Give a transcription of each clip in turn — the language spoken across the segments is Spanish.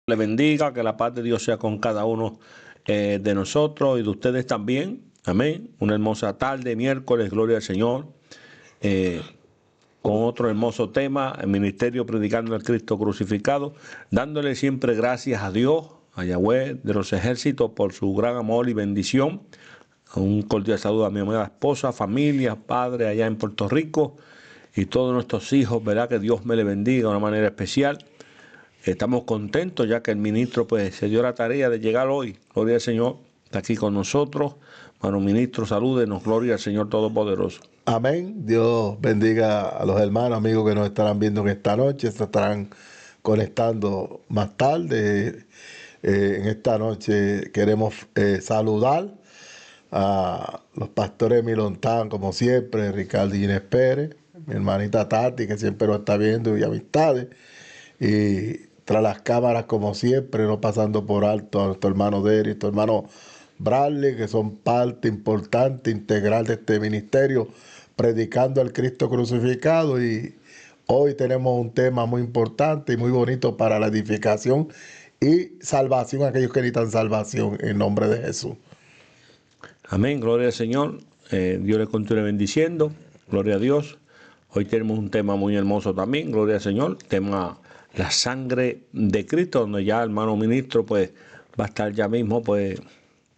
le bendiga, que la paz de Dios sea con cada uno de nosotros y de ustedes también. Amén. Una hermosa tarde, miércoles, gloria al Señor. Con otro hermoso tema, el ministerio predicando al Cristo crucificado, dándole siempre gracias a Dios, a Yahweh de los ejércitos, por su gran amor y bendición. Un cordial saludo a mi amada esposa, familia, padre allá en Puerto Rico y todos nuestros hijos, ¿verdad? Que Dios me le bendiga de una manera especial. Estamos contentos ya que el ministro pues se dio la tarea de llegar hoy. Gloria al Señor, está aquí con nosotros. Hermano ministro, salúdenos, gloria al Señor Todopoderoso. Amén. Dios bendiga a los hermanos, amigos que nos estarán viendo en esta noche, se estarán conectando más tarde. En esta noche queremos saludar a los pastores de Milontán, como siempre, Ricardo y Inés Pérez, mi hermanita Tati, que siempre nos está viendo, y amistades. Y tras las cámaras, como siempre, no pasando por alto a nuestro hermano Derry, nuestro hermano Bradley, que son parte importante, integral de este ministerio, predicando al Cristo crucificado. Y hoy tenemos un tema muy importante y muy bonito para la edificación y salvación a aquellos que necesitan salvación en nombre de Jesús. Amén, gloria al Señor. Dios le continúe bendiciendo, gloria a Dios. Hoy tenemos un tema muy hermoso también, gloria al Señor, tema la sangre de Cristo, donde ya el hermano ministro pues va a estar ya mismo pues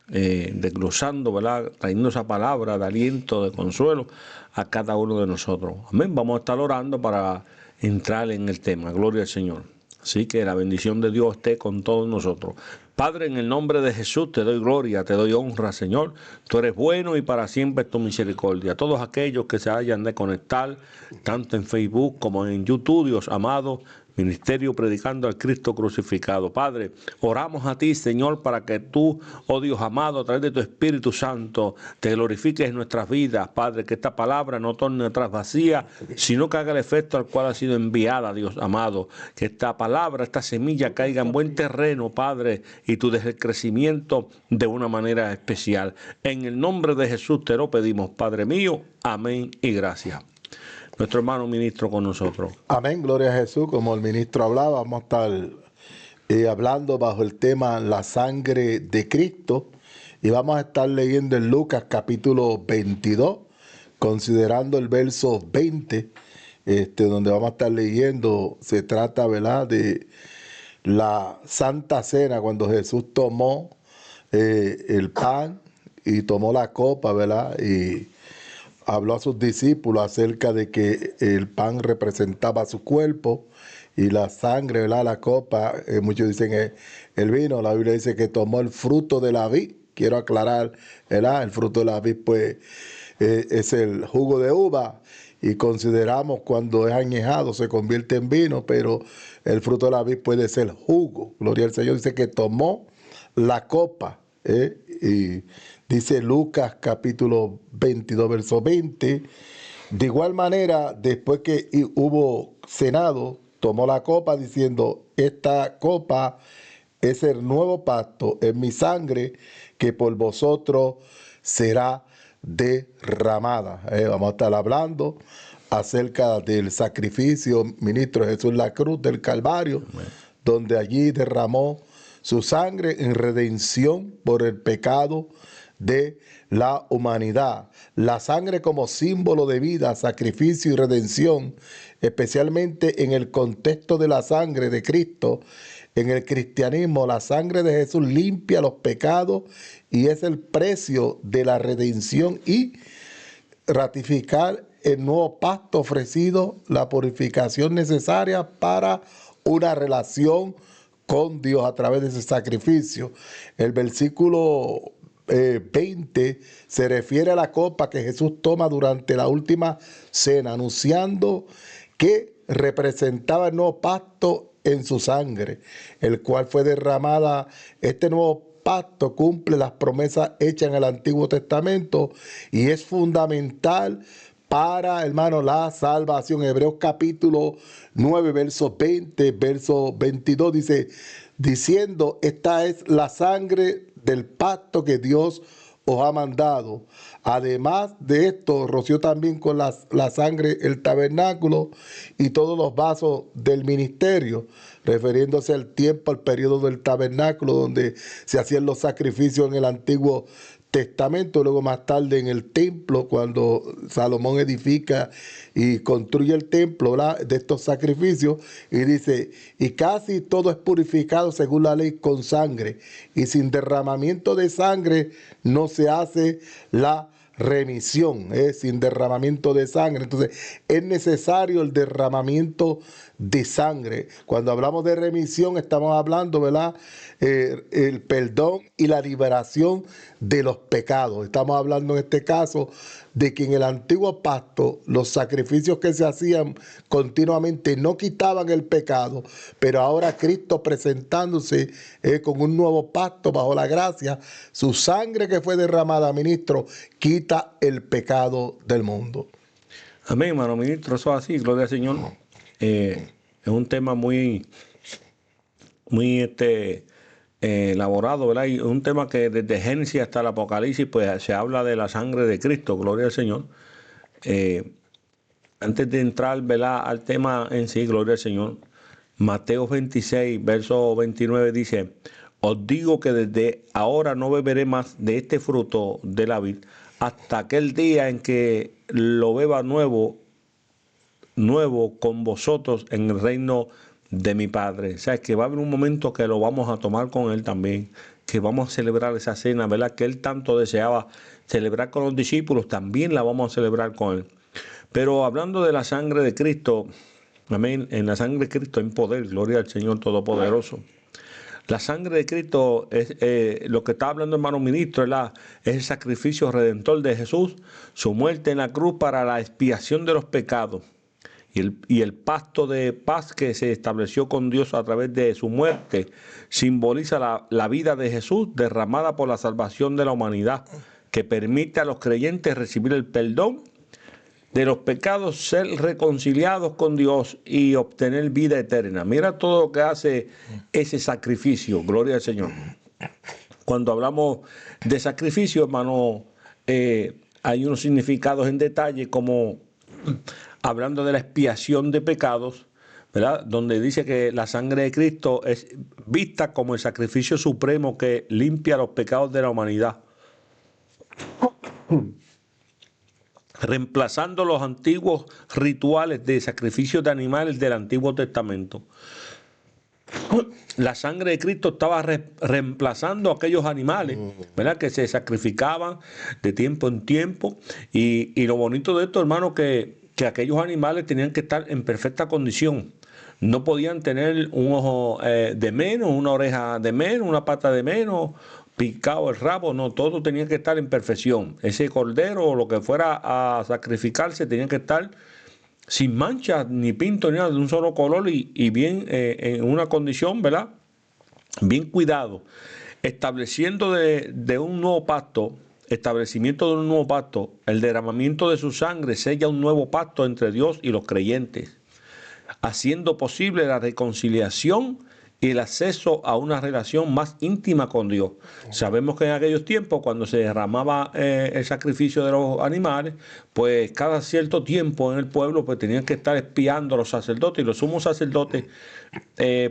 desglosando, ¿verdad? Trayendo esa palabra de aliento, de consuelo a cada uno de nosotros. Amén, vamos a estar orando para entrar en el tema, gloria al Señor. Así que la bendición de Dios esté con todos nosotros. Padre, en el nombre de Jesús te doy gloria, te doy honra, Señor. Tú eres bueno y para siempre es tu misericordia. Todos aquellos que se hayan de conectar, tanto en Facebook como en YouTube, Dios amado, ministerio predicando al Cristo crucificado. Padre, oramos a ti, Señor, para que tú, oh Dios amado, a través de tu Espíritu Santo, te glorifiques en nuestras vidas, Padre, que esta palabra no torne atrás vacía, sino que haga el efecto al cual ha sido enviada, Dios amado. Que esta palabra, esta semilla caiga en buen terreno, Padre, y tú des el crecimiento de una manera especial. En el nombre de Jesús te lo pedimos, Padre mío. Amén y gracias. Nuestro hermano ministro con nosotros. Amén, gloria a Jesús. Como el ministro hablaba, vamos a estar hablando bajo el tema la sangre de Cristo, y vamos a estar leyendo en Lucas capítulo 22, considerando el verso 20, donde vamos a estar leyendo, se trata, ¿verdad?, de la Santa Cena, cuando Jesús tomó el pan y tomó la copa, ¿verdad?, y habló a sus discípulos acerca de que el pan representaba su cuerpo y la sangre, ¿verdad?, la copa, muchos dicen el vino. La Biblia dice que tomó el fruto de la vid. Quiero aclarar, ¿verdad?, el fruto de la vid pues es el jugo de uva, y consideramos cuando es añejado se convierte en vino, pero el fruto de la vid puede ser jugo. Gloria al Señor. Dice que tomó la copa, y dice Lucas capítulo 22, verso 20. De igual manera, después que hubo cenado, tomó la copa diciendo: esta copa es el nuevo pacto en mi sangre, que por vosotros será derramada. Vamos a estar hablando acerca del sacrificio, ministro Jesús, la cruz del Calvario. Amén. Donde allí derramó su sangre en redención por el pecado de la humanidad. La sangre como símbolo de vida, sacrificio y redención, especialmente en el contexto de la sangre de Cristo. En el cristianismo, la sangre de Jesús limpia los pecados y es el precio de la redención y ratificar el nuevo pacto ofrecido, la purificación necesaria para una relación con Dios a través de ese sacrificio. El versículo 20 se refiere a la copa que Jesús toma durante la última cena, anunciando que representaba el nuevo pacto en su sangre, el cual fue derramada. Este nuevo pacto cumple las promesas hechas en el Antiguo Testamento y es fundamental para, hermano, la salvación. Hebreos capítulo 9, verso 20, verso 22 dice, diciendo: esta es la sangre del pacto que Dios os ha mandado. Además de esto, roció también con la sangre el tabernáculo y todos los vasos del ministerio, refiriéndose al tiempo, al periodo del tabernáculo, donde se hacían los sacrificios en el Antiguo Testamento, luego más tarde en el templo, cuando Salomón edifica y construye el templo, ¿verdad?, de estos sacrificios, y dice, y casi todo es purificado según la ley con sangre, y sin derramamiento de sangre no se hace la remisión, sin derramamiento de sangre. Entonces es necesario el derramamiento de sangre. Cuando hablamos de remisión estamos hablando, ¿verdad?, el perdón y la liberación de los pecados. Estamos hablando en este caso de que en el antiguo pacto los sacrificios que se hacían continuamente no quitaban el pecado, pero ahora Cristo presentándose con un nuevo pacto bajo la gracia, su sangre que fue derramada, ministro, quita el pecado del mundo. Amén, hermano ministro, eso es así, gloria al Señor. Es un tema muy elaborado, ¿verdad? Y un tema que desde Génesis hasta el Apocalipsis, pues se habla de la sangre de Cristo, gloria al Señor. Antes de entrar, ¿verdad?, al tema en sí, gloria al Señor, Mateo 26, verso 29 dice, os digo que desde ahora no beberé más de este fruto de la vid hasta aquel día en que lo beba nuevo con vosotros en el reino de mi Padre. O sea, que va a haber un momento que lo vamos a tomar con Él también, que vamos a celebrar esa cena, ¿verdad?, que Él tanto deseaba celebrar con los discípulos, también la vamos a celebrar con Él. Pero hablando de la sangre de Cristo, amén, en la sangre de Cristo hay poder, gloria al Señor Todopoderoso. La sangre de Cristo es lo que está hablando hermano ministro, es el sacrificio redentor de Jesús, su muerte en la cruz para la expiación de los pecados. Y el pacto de paz que se estableció con Dios a través de su muerte simboliza la vida de Jesús derramada por la salvación de la humanidad, que permite a los creyentes recibir el perdón de los pecados, ser reconciliados con Dios y obtener vida eterna. Mira todo lo que hace ese sacrificio, gloria al Señor. Cuando hablamos de sacrificio, hermano, hay unos significados en detalle, como hablando de la expiación de pecados, ¿verdad?, donde dice que la sangre de Cristo es vista como el sacrificio supremo que limpia los pecados de la humanidad, reemplazando los antiguos rituales de sacrificios de animales del Antiguo Testamento. La sangre de Cristo estaba reemplazando a aquellos animales, ¿verdad?, que se sacrificaban de tiempo en tiempo. Y lo bonito de esto, hermano, que aquellos animales tenían que estar en perfecta condición. No podían tener un ojo de menos, una oreja de menos, una pata de menos, picado el rabo, no, todo tenía que estar en perfección. Ese cordero o lo que fuera a sacrificarse tenía que estar sin manchas, ni pinto, ni nada, de un solo color y bien en una condición, ¿verdad?, bien cuidado. Estableciendo de un nuevo pacto, establecimiento de un nuevo pacto, el derramamiento de su sangre sella un nuevo pacto entre Dios y los creyentes, haciendo posible la reconciliación y el acceso a una relación más íntima con Dios. Sabemos que en aquellos tiempos, cuando se derramaba el sacrificio de los animales, pues cada cierto tiempo en el pueblo pues tenían que estar expiando a los sacerdotes, y los sumos sacerdotes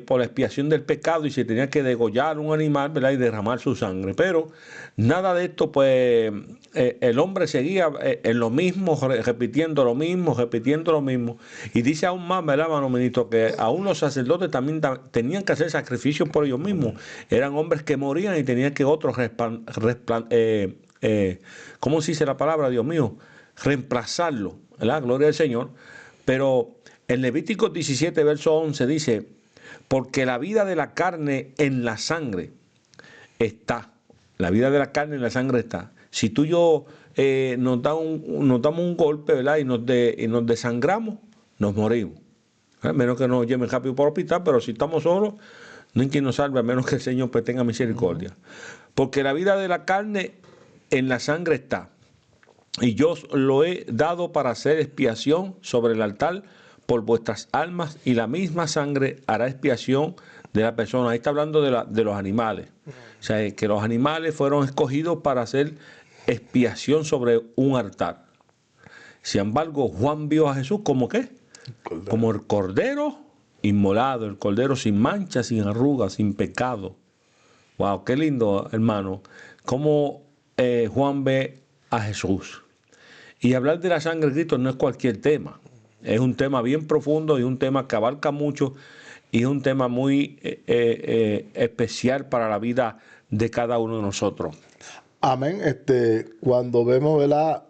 por la expiación del pecado, y se tenía que degollar un animal, ¿verdad?, y derramar su sangre. Pero nada de esto, pues el hombre seguía en lo mismo, repitiendo lo mismo. Y dice aún más, ¿verdad, hermano ministro?, que aún los sacerdotes también tenían que hacer sacrificios por ellos mismos. Eran hombres que morían y tenían que otros ¿cómo se dice la palabra, Dios mío?, reemplazarlo, ¿verdad?, gloria al Señor. Pero en Levítico 17, verso 11 dice, porque la vida de la carne en la sangre está. La vida de la carne en la sangre está. Si tú y yo nos damos un golpe, ¿verdad?, y nos desangramos, nos morimos. A menos que nos lleven rápido por el hospital, pero si estamos solos, no hay quien nos salve, a menos que el Señor pues tenga misericordia. Porque la vida de la carne en la sangre está. Y yo lo he dado para hacer expiación sobre el altar por vuestras almas, y la misma sangre hará expiación de la persona. Ahí está hablando de los animales. O sea, que los animales fueron escogidos para hacer expiación sobre un altar. Sin embargo, Juan vio a Jesús como ¿qué? Como el cordero inmolado, el cordero sin mancha, sin arrugas, sin pecado. Wow, qué lindo, hermano. Cómo Juan ve a Jesús. Y hablar de la sangre de Cristo no es cualquier tema. Es un tema bien profundo y un tema que abarca mucho y es un tema muy especial para la vida de cada uno de nosotros. Amén. Cuando vemos, ¿verdad?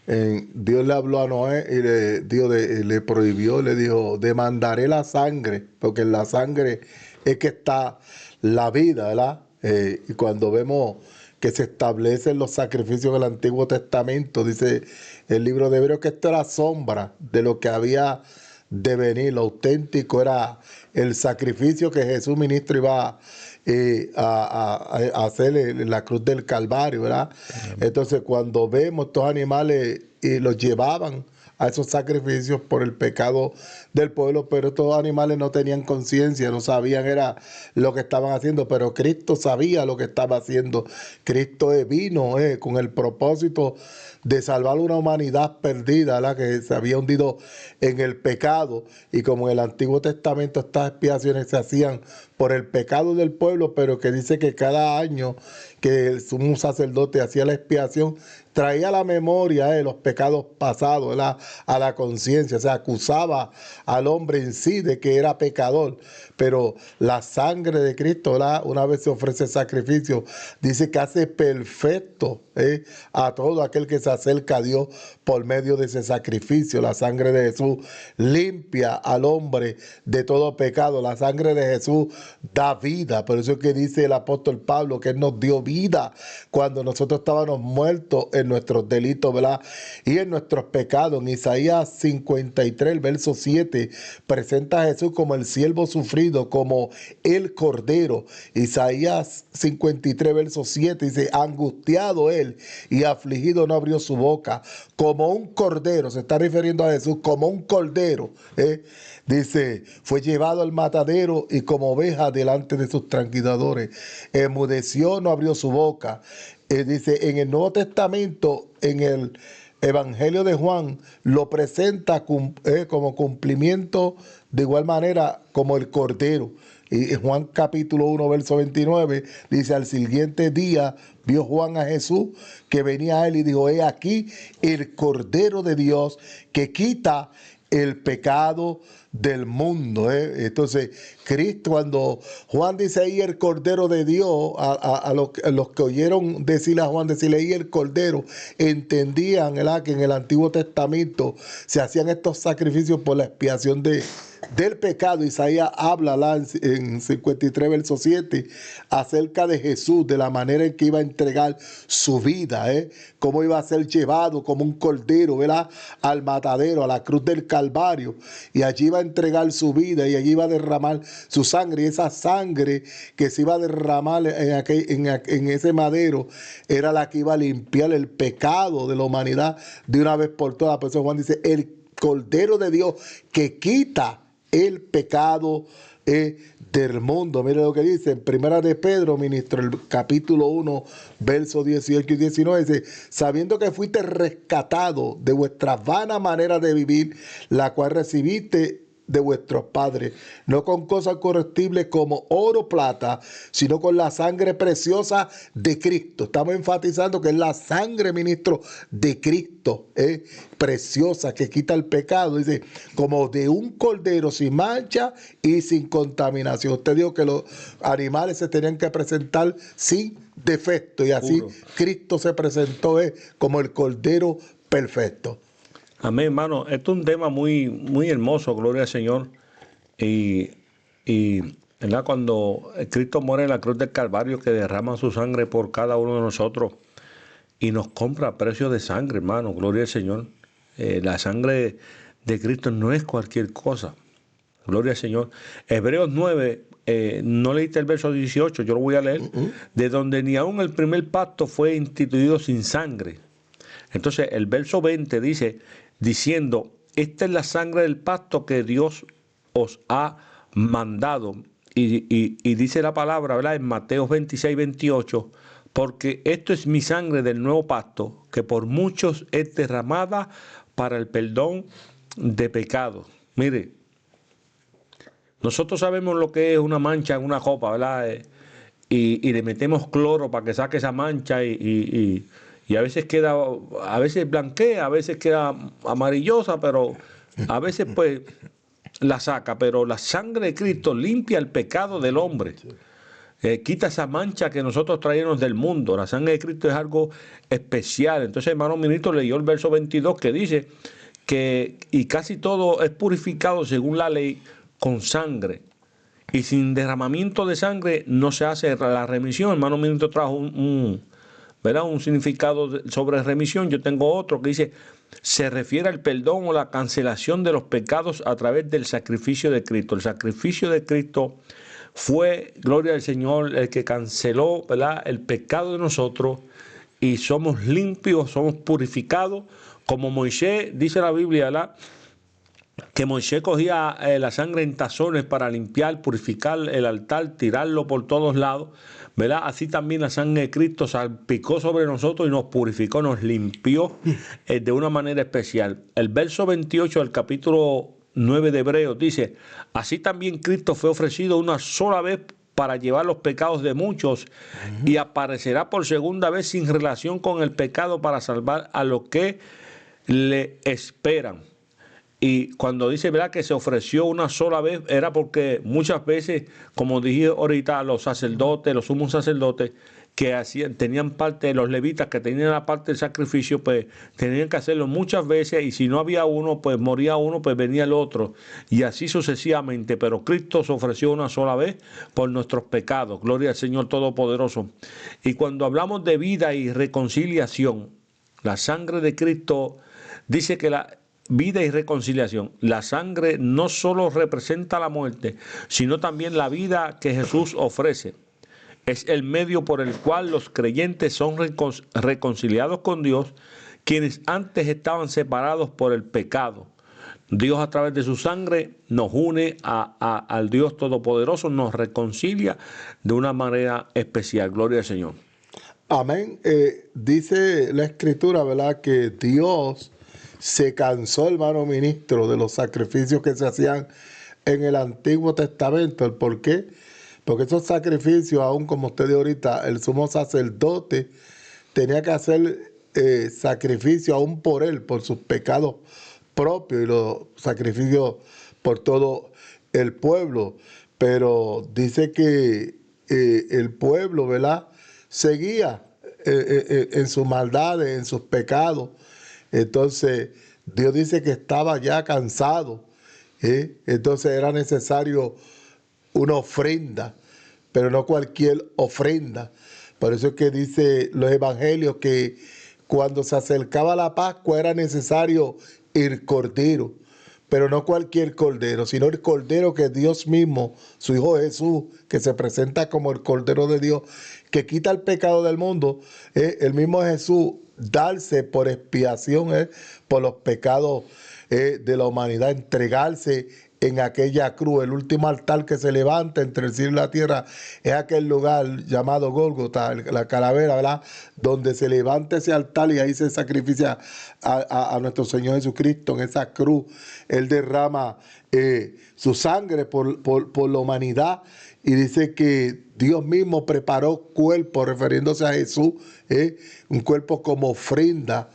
Dios le habló a Noé y le prohibió, le dijo, demandaré la sangre, porque en la sangre es que está la vida, ¿verdad? Y cuando vemos que se establecen los sacrificios en el Antiguo Testamento, dice el libro de Hebreos que esto era sombra de lo que había de venir. Lo auténtico era el sacrificio que Jesús ministro iba a hacer en la cruz del Calvario, ¿verdad? Entonces, cuando vemos estos animales y los llevaban a esos sacrificios por el pecado del pueblo, pero estos animales no tenían conciencia, no sabían era lo que estaban haciendo, pero Cristo sabía lo que estaba haciendo. Cristo vino con el propósito de salvar una humanidad perdida, ¿verdad? Que se había hundido en el pecado, y como en el Antiguo Testamento estas expiaciones se hacían por el pecado del pueblo, pero que dice que cada año que el sumo sacerdote hacía la expiación, traía a la memoria los pecados pasados, ¿verdad? A la conciencia, o sea, acusaba al hombre en sí de que era pecador. Pero la sangre de Cristo, ¿verdad? Una vez se ofrece sacrificio, dice que hace perfecto a todo aquel que se acerca a Dios por medio de ese sacrificio. La sangre de Jesús limpia al hombre de todo pecado. La sangre de Jesús da vida. Por eso es que dice el apóstol Pablo que Él nos dio vida cuando nosotros estábamos muertos en nuestros delitos, ¿verdad? Y en nuestros pecados. En Isaías 53, el verso 7, presenta a Jesús como el siervo sufrido, como el cordero. Isaías 53, verso 7 dice, angustiado él y afligido no abrió su boca, como un cordero, se está refiriendo a Jesús como un cordero, dice, fue llevado al matadero y como oveja delante de sus tranquilizadores, enmudeció, no abrió su boca. Dice, en el Nuevo Testamento, en el Evangelio de Juan, lo presenta como cumplimiento de igual manera como el cordero. Y en Juan capítulo 1, verso 29, dice, al siguiente día vio Juan a Jesús que venía a él y dijo, he aquí el Cordero de Dios que quita el pecado del mundo. Entonces, Cristo, cuando Juan dice ahí el Cordero de Dios, a los que oyeron decirle a Juan, decirle ahí el Cordero, entendían, ¿verdad?, que en el Antiguo Testamento se hacían estos sacrificios por la expiación del pecado. Isaías habla en 53 verso 7 acerca de Jesús, de la manera en que iba a entregar su vida, cómo iba a ser llevado como un cordero, ¿verdad?, al matadero, a la cruz del Calvario, y allí iba a entregar su vida y allí iba a derramar su sangre, y esa sangre que se iba a derramar en ese madero era la que iba a limpiar el pecado de la humanidad de una vez por todas. Por eso Juan dice, el Cordero de Dios que quita el pecado del mundo. Mire lo que dice en Primera de Pedro, ministro, el capítulo 1, versos 18 y 19, dice, sabiendo que fuiste rescatado de vuestra vana manera de vivir, la cual recibiste de vuestros padres, no con cosas corruptibles como oro o plata, sino con la sangre preciosa de Cristo. Estamos enfatizando que es la sangre, ministro, de Cristo, preciosa, que quita el pecado. Dice, como de un cordero sin mancha y sin contaminación. Usted dijo que los animales se tenían que presentar sin defecto, y así puro. Cristo se presentó como el cordero perfecto. Amén, hermano. Esto es un tema muy, muy hermoso, gloria al Señor. Y ¿verdad? Cuando Cristo muere en la cruz del Calvario, que derrama su sangre por cada uno de nosotros y nos compra a precio de sangre, hermano, gloria al Señor. La sangre de Cristo no es cualquier cosa, gloria al Señor. Hebreos 9, no leíste el verso 18, yo lo voy a leer. De donde ni aún el primer pacto fue instituido sin sangre. Entonces el verso 20 dice, diciendo, esta es la sangre del pacto que Dios os ha mandado. Y dice la palabra, ¿verdad?, en Mateo 26, 28, porque esto es mi sangre del nuevo pacto, que por muchos es derramada para el perdón de pecados. Mire, nosotros sabemos lo que es una mancha en una copa, ¿verdad? Y le metemos cloro para que saque esa mancha y a veces queda, a veces blanquea, a veces queda amarillosa, pero a veces pues la saca. Pero la sangre de Cristo limpia el pecado del hombre. Quita esa mancha que nosotros traíamos del mundo. La sangre de Cristo es algo especial. Entonces, hermano ministro, leyó el verso 22 que dice que y casi todo es purificado según la ley con sangre. Y sin derramamiento de sangre no se hace la remisión. Hermano ministro trajo ¿verdad? Un significado sobre remisión. Yo tengo otro que dice, se refiere al perdón o la cancelación de los pecados a través del sacrificio de Cristo. El sacrificio de Cristo fue, gloria al Señor, el que canceló, ¿verdad?, el pecado de nosotros y somos limpios, somos purificados. Como Moisés, dice la Biblia, ¿verdad?, que Moisés cogía la sangre en tazones para limpiar, purificar el altar, tirarlo por todos lados, ¿verdad? Así también la sangre de Cristo salpicó sobre nosotros y nos purificó, nos limpió de una manera especial. El verso 28 del capítulo 9 de Hebreos dice, así también Cristo fue ofrecido una sola vez para llevar los pecados de muchos y aparecerá por segunda vez sin relación con el pecado para salvar a los que le esperan. Y cuando dice, ¿verdad?, que se ofreció una sola vez, era porque muchas veces, como dije ahorita, los sacerdotes, los sumos sacerdotes, que tenían parte de los levitas, que tenían la parte del sacrificio, pues tenían que hacerlo muchas veces, y si no había uno, pues moría uno, pues venía el otro, y así sucesivamente. Pero Cristo se ofreció una sola vez por nuestros pecados. Gloria al Señor Todopoderoso. Y cuando hablamos de vida y reconciliación, la sangre de Cristo dice que la vida y reconciliación. La sangre no solo representa la muerte, sino también la vida que Jesús ofrece. Es el medio por el cual los creyentes son reconciliados con Dios, quienes antes estaban separados por el pecado. Dios, a través de su sangre, nos une al Dios Todopoderoso, nos reconcilia de una manera especial. Gloria al Señor. Amén. Dice la Escritura, ¿verdad?, que Dios se cansó, hermano ministro, de los sacrificios que se hacían en el Antiguo Testamento. ¿Por qué? Porque esos sacrificios, aún como usted dijo ahorita, el sumo sacerdote tenía que hacer sacrificio aún por él, por sus pecados propios y los sacrificios por todo el pueblo. Pero dice que el pueblo, ¿verdad?, seguía en sus maldades, en sus pecados. Entonces, Dios dice que estaba ya cansado. Entonces era necesario una ofrenda, pero no cualquier ofrenda. Por eso es que dice los evangelios que cuando se acercaba la Pascua era necesario el cordero, pero no cualquier cordero, sino el cordero que Dios mismo, su Hijo Jesús, que se presenta como el Cordero de Dios, que quita el pecado del mundo, el mismo Jesús darse por expiación por los pecados de la humanidad, entregarse en aquella cruz. El último altar que se levanta entre el cielo y la tierra es aquel lugar llamado Gólgota, la calavera, ¿verdad?, donde se levanta ese altar y ahí se sacrifica a nuestro Señor Jesucristo. En esa cruz Él derrama su sangre por la humanidad, y dice que Dios mismo preparó cuerpo, refiriéndose a Jesús, un cuerpo como ofrenda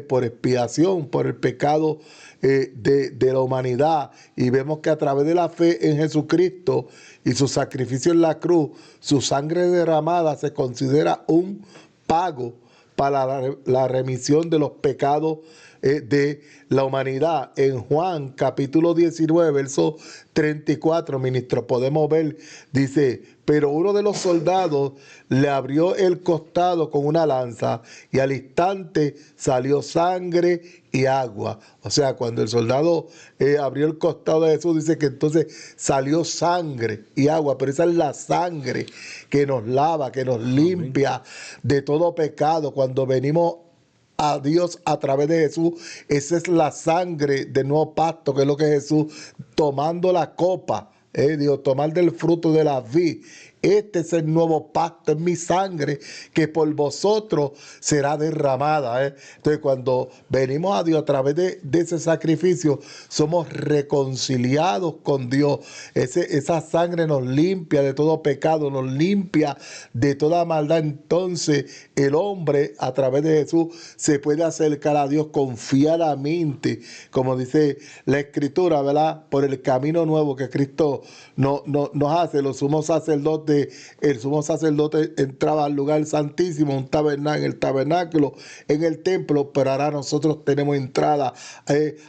por expiación, por el pecado de la humanidad. Y vemos que a través de la fe en Jesucristo y su sacrificio en la cruz, su sangre derramada se considera un pago para la remisión de los pecados de la humanidad. En Juan capítulo 19, verso 34, ministro, podemos ver, dice, pero uno de los soldados le abrió el costado con una lanza y al instante salió sangre y agua. O sea, cuando el soldado abrió el costado de Jesús, dice que entonces salió sangre y agua, pero esa es la sangre que nos lava, que nos limpia de todo pecado. Cuando venimos a Dios a través de Jesús, esa es la sangre del nuevo pacto, que es lo que Jesús, tomando la copa, Dios, tomar del fruto de la vid este es el nuevo pacto en mi sangre que por vosotros será derramada. Entonces cuando venimos a Dios a través de ese sacrificio, somos reconciliados con Dios. Esa sangre nos limpia de todo pecado, nos limpia de toda maldad. Entonces el hombre a través de Jesús se puede acercar a Dios confiadamente, como dice la Escritura, ¿verdad? Por el camino nuevo que Cristo nos hace. El sumo sacerdote entraba al lugar santísimo, en el tabernáculo, en el templo, pero ahora nosotros tenemos entrada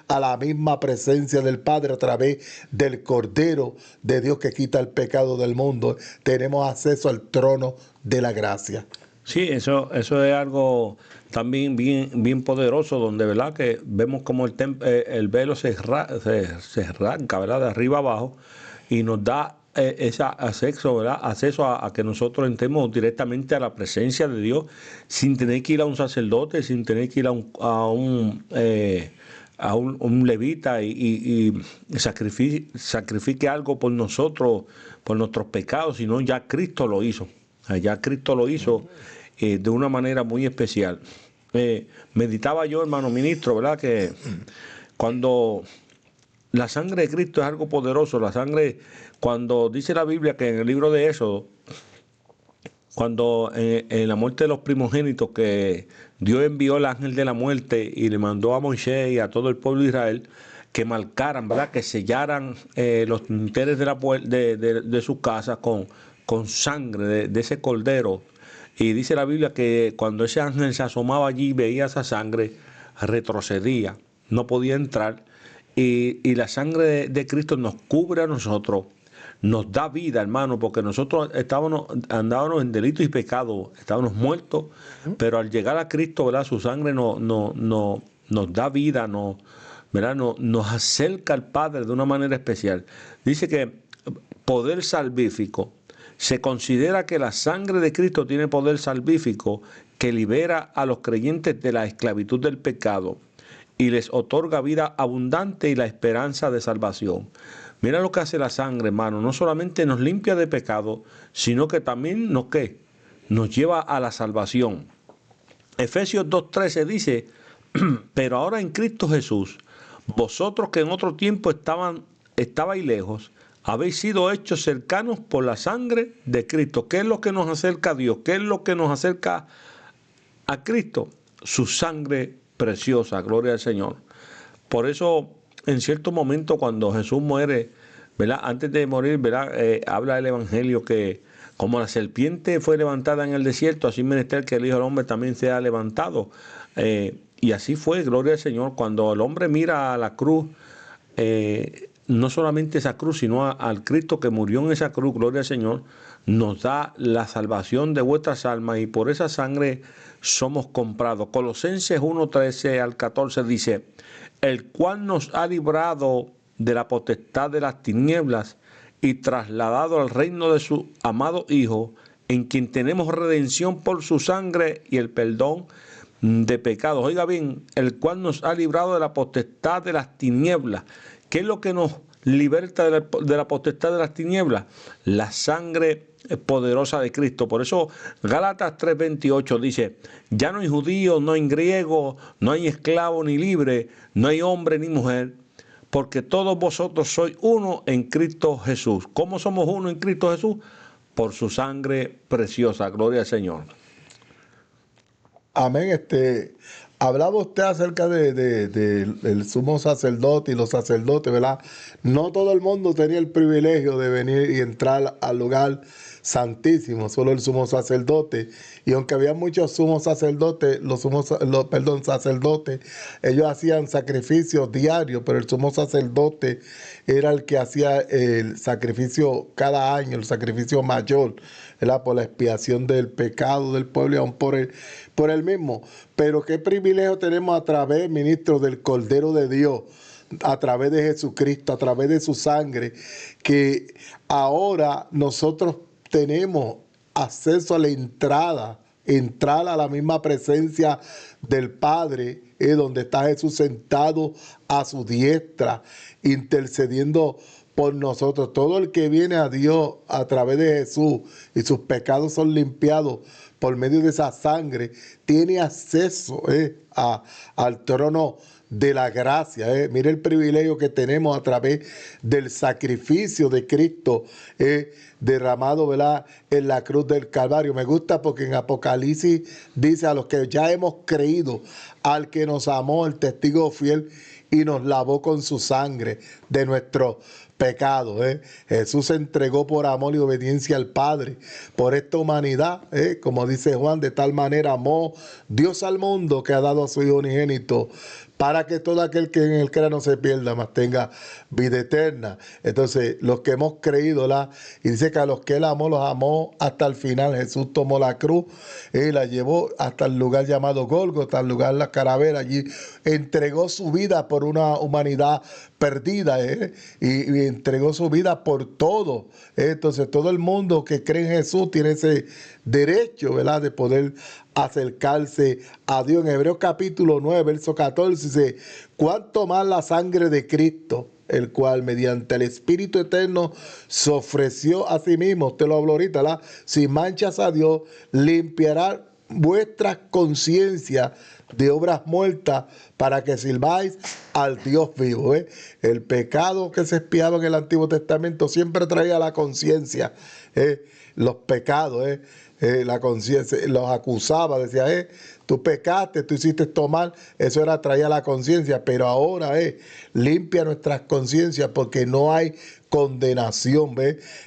a la misma presencia del Padre a través del Cordero de Dios que quita el pecado del mundo. Tenemos acceso al trono de la gracia. Sí, eso es algo también bien poderoso, donde, ¿verdad?, que vemos como el velo se arranca, ¿verdad?, de arriba abajo, y nos da ese acceso, ¿verdad?, acceso a que nosotros entremos directamente a la presencia de Dios, sin tener que ir a un sacerdote, sin tener que ir a un levita y sacrifique algo por nosotros, por nuestros pecados, sino ya Cristo lo hizo. Allá Cristo lo hizo de una manera muy especial. Meditaba yo, hermano ministro, ¿verdad?, que cuando la sangre de Cristo es algo poderoso, la sangre, cuando dice la Biblia que en el libro de Éxodo, cuando en la muerte de los primogénitos, que Dios envió el ángel de la muerte y le mandó a Moisés y a todo el pueblo de Israel que marcaran, ¿verdad?, que sellaran los dinteles de sus casas con sangre de ese cordero. Y dice la Biblia que cuando ese ángel se asomaba allí y veía esa sangre, retrocedía, no podía entrar. Y la sangre de Cristo nos cubre a nosotros, nos da vida, hermano, porque nosotros andábamos en delitos y pecados, estábamos muertos, pero al llegar a Cristo, ¿verdad?, su sangre nos da vida, ¿verdad?, nos acerca al Padre de una manera especial. Dice que poder salvífico. Se considera que la sangre de Cristo tiene poder salvífico que libera a los creyentes de la esclavitud del pecado y les otorga vida abundante y la esperanza de salvación. Mira lo que hace la sangre, hermano. No solamente nos limpia de pecado, sino que también nos lleva a la salvación. Efesios 2:13 dice, pero ahora en Cristo Jesús, vosotros que en otro tiempo estabais lejos, habéis sido hechos cercanos por la sangre de Cristo. ¿Qué es lo que nos acerca a Dios? ¿Qué es lo que nos acerca a Cristo? Su sangre preciosa, gloria al Señor. Por eso, en cierto momento, cuando Jesús muere, ¿verdad?, antes de morir, ¿verdad?, habla el Evangelio que como la serpiente fue levantada en el desierto, así menester que el Hijo del Hombre también sea levantado. Y así fue, gloria al Señor. Cuando el hombre mira a la cruz, no solamente esa cruz, sino al Cristo que murió en esa cruz, gloria al Señor, nos da la salvación de vuestras almas y por esa sangre somos comprados. Colosenses 1:13 al 14 dice, el cual nos ha librado de la potestad de las tinieblas y trasladado al reino de su amado Hijo, en quien tenemos redención por su sangre y el perdón de pecados. Oiga bien, el cual nos ha librado de la potestad de las tinieblas. ¿Qué es lo que nos liberta de la potestad de las tinieblas? La sangre poderosa de Cristo. Por eso Gálatas 3:28 dice, ya no hay judío, no hay griego, no hay esclavo ni libre, no hay hombre ni mujer, porque todos vosotros sois uno en Cristo Jesús. ¿Cómo somos uno en Cristo Jesús? Por su sangre preciosa. Gloria al Señor. Amén. Hablaba usted acerca del sumo sacerdote y los sacerdotes, ¿verdad? No todo el mundo tenía el privilegio de venir y entrar al lugar santísimo, solo el sumo sacerdote. Y aunque había muchos sumos sacerdotes, sacerdotes, ellos hacían sacrificios diarios, pero el sumo sacerdote era el que hacía el sacrificio cada año, el sacrificio mayor, ¿verdad?, por la expiación del pecado del pueblo y aún por él mismo. Pero qué privilegio tenemos a través, ministro, del Cordero de Dios, a través de Jesucristo, a través de su sangre, que ahora nosotros tenemos acceso a la entrar a la misma presencia del Padre, donde está Jesús sentado a su diestra, intercediendo por nosotros. Todo el que viene a Dios a través de Jesús y sus pecados son limpiados por medio de esa sangre, tiene acceso al trono de la gracia. Mire el privilegio que tenemos a través del sacrificio de Cristo derramado, ¿verdad?, en la cruz del Calvario. Me gusta porque en Apocalipsis dice: a los que ya hemos creído, al que nos amó, el testigo fiel, y nos lavó con su sangre de nuestros pecados. Jesús se entregó por amor y obediencia al Padre por esta humanidad, como dice Juan: de tal manera amó Dios al mundo que ha dado a su Hijo unigénito, para que todo aquel que en él crea no se pierda, mas tenga vida eterna. Entonces, los que hemos creído, y dice que a los que él amó, los amó hasta el final. Jesús tomó la cruz y la llevó hasta el lugar llamado Gólgota, el lugar de la calavera. Allí entregó su vida por una humanidad perdida, y entregó su vida por todo. Entonces, todo el mundo que cree en Jesús tiene ese derecho, ¿verdad?, de poder acercarse a Dios. En Hebreos capítulo 9, verso 14 dice: cuánto más la sangre de Cristo, el cual mediante el Espíritu Eterno se ofreció a sí mismo, usted lo habló ahorita, ¿verdad?, sin manchas a Dios, limpiará vuestras conciencias de obras muertas para que sirváis al Dios vivo. El pecado que se expiaba en el Antiguo Testamento siempre traía la conciencia, los pecados, la conciencia, los acusaba, decía: tú pecaste, tú hiciste esto mal. Eso era traer la conciencia, pero ahora limpia nuestras conciencias, porque no hay condenación,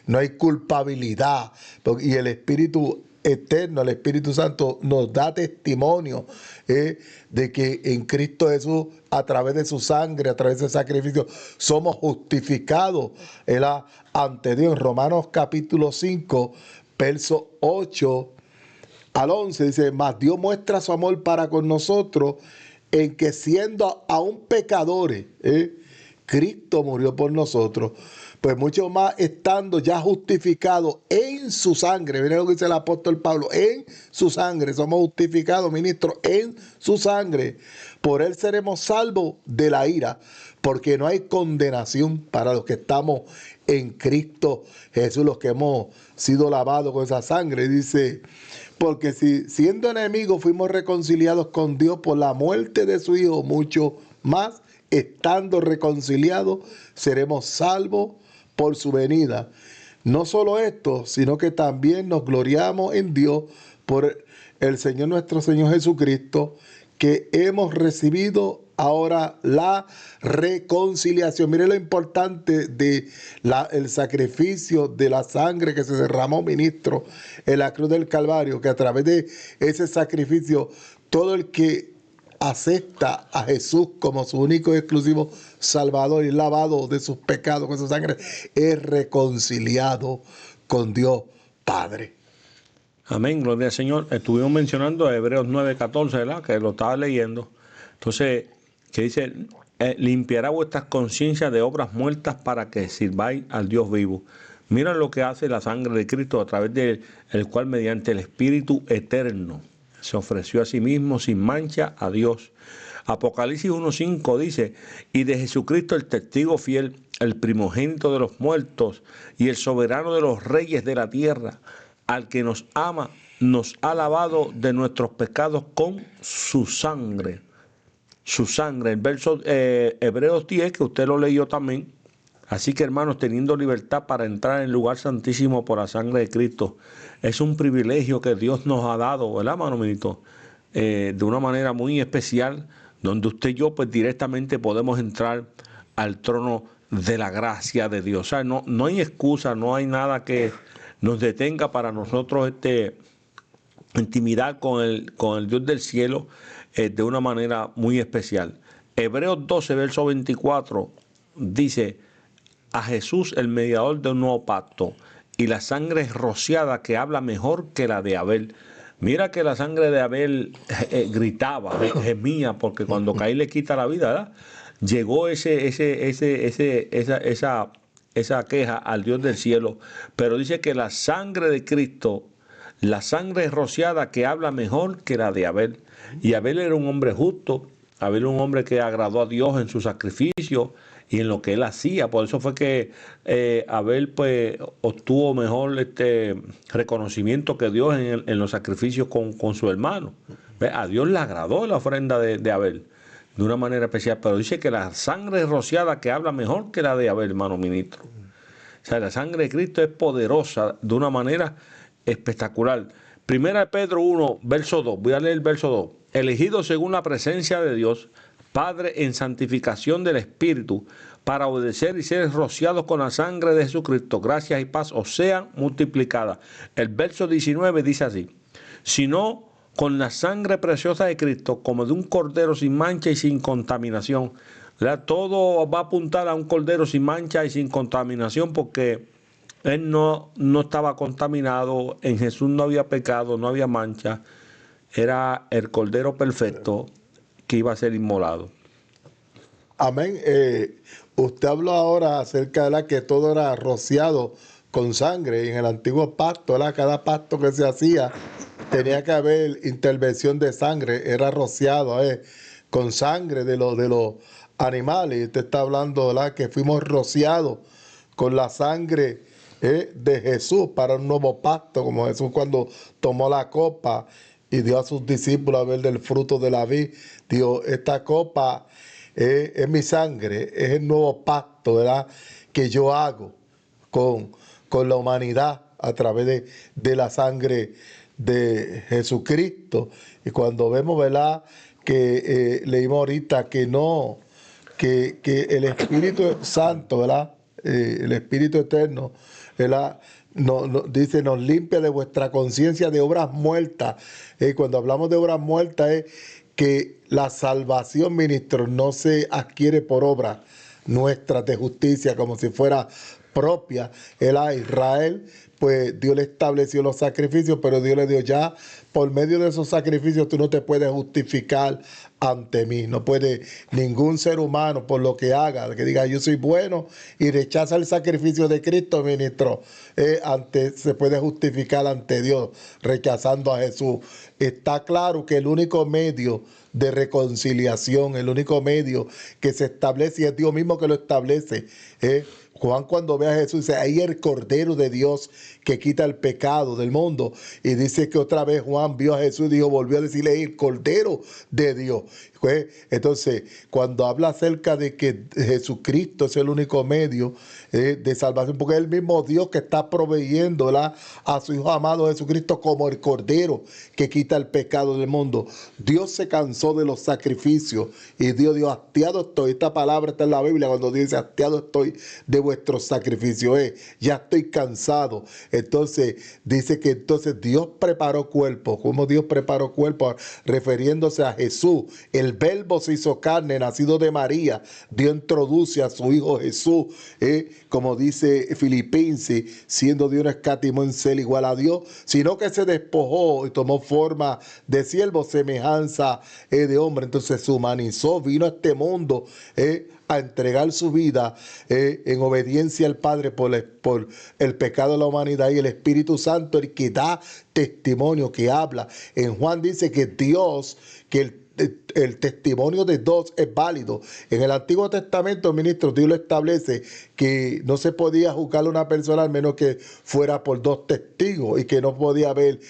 no hay culpabilidad, y el Espíritu Eterno, el Espíritu Santo, nos da testimonio de que en Cristo Jesús, a través de su sangre, a través del sacrificio, somos justificados ante Dios. En Romanos capítulo 5, verso 8 al 11 dice: mas Dios muestra su amor para con nosotros, en que siendo aún pecadores, Cristo murió por nosotros. Pues mucho más, estando ya justificados en su sangre. Miren lo que dice el apóstol Pablo: en su sangre somos justificados, ministro, en su sangre. Por él seremos salvos de la ira, porque no hay condenación para los que estamos en Cristo Jesús, los que hemos sido lavados con esa sangre. Dice: porque si siendo enemigos fuimos reconciliados con Dios por la muerte de su Hijo, mucho más, estando reconciliados, seremos salvos por su venida. No solo esto, sino que también nos gloriamos en Dios por el Señor, nuestro Señor Jesucristo, que hemos recibido ahora la reconciliación. Mire lo importante de el sacrificio de la sangre que se derramó, ministro, en la cruz del Calvario, que a través de ese sacrificio, todo el que acepta a Jesús como su único y exclusivo Salvador y lavado de sus pecados con su sangre, es reconciliado con Dios Padre. Amén, gloria al Señor. Estuvimos mencionando Hebreos 9:14, ¿verdad?, que lo estaba leyendo. Entonces, que dice: limpiará vuestras conciencias de obras muertas para que sirváis al Dios vivo. Mira lo que hace la sangre de Cristo, a través del cual, mediante el Espíritu Eterno, se ofreció a sí mismo sin mancha a Dios. Apocalipsis 1:5 dice: y de Jesucristo, el testigo fiel, el primogénito de los muertos y el soberano de los reyes de la tierra, al que nos ama, nos ha lavado de nuestros pecados con su sangre. Su sangre. El verso Hebreos 10, que usted lo leyó también. Así que, hermanos, teniendo libertad para entrar en el lugar santísimo por la sangre de Cristo, es un privilegio que Dios nos ha dado, ¿verdad, hermano Minito? De una manera muy especial, donde usted y yo pues directamente podemos entrar al trono de la gracia de Dios. O sea, no hay excusa, no hay nada que nos detenga para nosotros intimidar con el Dios del cielo de una manera muy especial. Hebreos 12, verso 24 dice: a Jesús, el mediador de un nuevo pacto, y la sangre rociada que habla mejor que la de Abel. Mira que la sangre de Abel gritaba, gemía, porque cuando Caín le quita la vida, ¿verdad?, llegó esa queja al Dios del cielo. Pero dice que la sangre de Cristo, la sangre rociada que habla mejor que la de Abel. Y Abel era un hombre justo, Abel era un hombre que agradó a Dios en su sacrificio y en lo que él hacía. Por eso fue que Abel pues obtuvo mejor reconocimiento que Dios en los sacrificios con su hermano. ¿Ve? A Dios le agradó la ofrenda de Abel de una manera especial, pero dice que la sangre rociada que habla mejor que la de Abel, hermano ministro. O sea, la sangre de Cristo es poderosa de una manera espectacular. Primera de Pedro 1, verso 2. Voy a leer el verso 2. Elegidos según la presencia de Dios, Padre en santificación del Espíritu, para obedecer y ser rociados con la sangre de Jesucristo. Gracias y paz os sean multiplicadas. El verso 19 dice así. Sino con la sangre preciosa de Cristo, como de un cordero sin mancha y sin contaminación. ¿Verdad? Todo va a apuntar a un cordero sin mancha y sin contaminación, porque él no estaba contaminado, en Jesús no había pecado, no había mancha, era el cordero perfecto que iba a ser inmolado. Amén. Usted habló ahora acerca de la que todo era rociado con sangre. Y en el antiguo pacto, ¿verdad? Cada pacto que se hacía tenía que haber intervención de sangre, era rociado con sangre de los animales. Y usted está hablando, ¿verdad?, que fuimos rociados con la sangre de Jesús para un nuevo pacto, como Jesús cuando tomó la copa y dio a sus discípulos a ver del fruto de la vid. Dijo, esta copa es mi sangre, es el nuevo pacto, ¿verdad?, que yo hago con la humanidad a través de la sangre de Jesucristo. Y cuando vemos, ¿verdad?, que leímos ahorita que no, que el Espíritu Santo, ¿verdad?, el Espíritu Eterno, ¿verdad?, dice, nos limpia de vuestra conciencia de obras muertas. Cuando hablamos de obras muertas es que la salvación, ministro, no se adquiere por obras nuestras de justicia como si fuera propia. A Israel, pues Dios le estableció los sacrificios, pero Dios le dio ya, por medio de esos sacrificios tú no te puedes justificar ante mí. No puede ningún ser humano, por lo que haga, que diga yo soy bueno y rechaza el sacrificio de Cristo, ministro, se puede justificar ante Dios rechazando a Jesús. Está claro que el único medio de reconciliación, el único medio que se establece, y es Dios mismo que lo establece. Juan, cuando ve a Jesús, dice, ahí el Cordero de Dios que quita el pecado del mundo. Y dice que otra vez Juan vio a Jesús y dijo, volvió a decirle, el Cordero de Dios. Entonces, cuando habla acerca de que Jesucristo es el único medio de salvación, porque es el mismo Dios que está proveyendo, ¿verdad?, a su Hijo amado Jesucristo como el Cordero que quita el pecado del mundo. Dios se cansó de los sacrificios y Dios dijo, hastiado estoy. Esta palabra está en la Biblia cuando dice, hastiado estoy de vuestros sacrificios. Ya estoy cansado. Entonces, dice que entonces Dios preparó cuerpo. ¿Cómo Dios preparó cuerpo? Refiriéndose a Jesús. El Verbo se hizo carne, nacido de María. Dios introduce a su Hijo Jesús, como dice Filipenses, siendo Dios no escatimó en ser igual a Dios, sino que se despojó y tomó forma de siervo, semejanza de hombre. Entonces se humanizó, vino a este mundo a entregar su vida en obediencia al Padre por el pecado de la humanidad, y el Espíritu Santo el que da testimonio, que habla. En Juan dice que Dios, que el testimonio de dos es válido. En el Antiguo Testamento, ministro, Dios lo establece que no se podía juzgar a una persona al menos que fuera por dos testigos y que no podía haber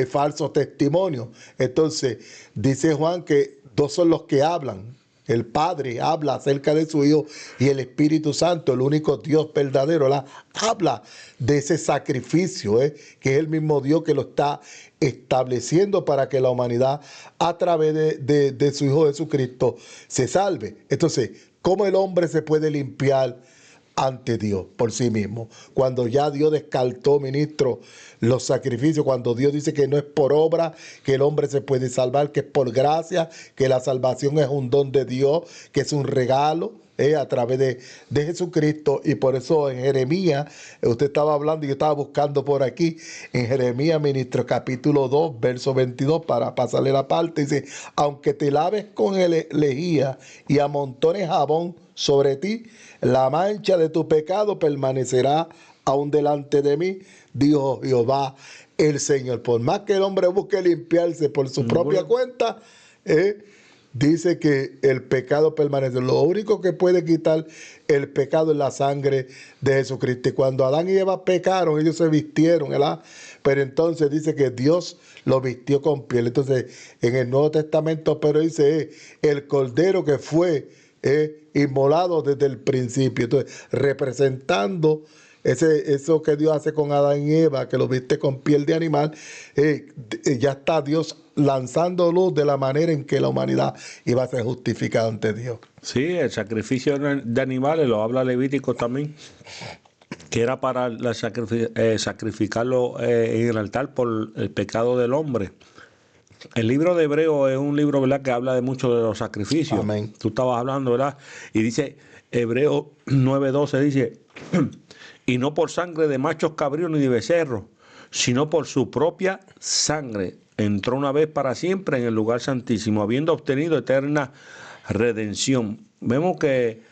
falsos testimonios. Entonces, dice Juan que dos son los que hablan. El Padre habla acerca de su Hijo y el Espíritu Santo, el único Dios verdadero, habla de ese sacrificio, que es el mismo Dios que lo está estableciendo para que la humanidad a través de su Hijo Jesucristo se salve. Entonces, ¿cómo el hombre se puede limpiar ante Dios por sí mismo? Cuando ya Dios descartó, ministro, los sacrificios, cuando Dios dice que no es por obra que el hombre se puede salvar, que es por gracia, que la salvación es un don de Dios, que es un regalo a través de Jesucristo. Y por eso en Jeremías, usted estaba hablando y yo estaba buscando por aquí, en Jeremías, ministro, capítulo 2, verso 22, para pasarle la parte, dice, aunque te laves con lejía y amontones jabón sobre ti, la mancha de tu pecado permanecerá aún delante de mí, dijo Jehová el Señor. Por más que el hombre busque limpiarse por su propia cuenta, dice que el pecado permanece. Lo único que puede quitar el pecado es la sangre de Jesucristo. Y cuando Adán y Eva pecaron, ellos se vistieron, ¿verdad? Pero entonces dice que Dios lo vistió con piel. Entonces, en el Nuevo Testamento, pero dice, el cordero que fue inmolado desde el principio. Entonces, representando eso que Dios hace con Adán y Eva, que lo viste con piel de animal, ya está Dios lanzando luz de la manera en que la humanidad iba a ser justificada ante Dios. Sí, el sacrificio de animales, lo habla Levítico también, que era para sacrificarlo en el altar por el pecado del hombre. El libro de Hebreo es un libro, ¿verdad?, que habla de mucho de los sacrificios. Amén. Tú estabas hablando, ¿verdad? Y dice, Hebreo 9:12 dice, y no por sangre de machos cabríos ni de becerros, sino por su propia sangre. Entró una vez para siempre en el lugar santísimo, habiendo obtenido eterna redención. Vemos que,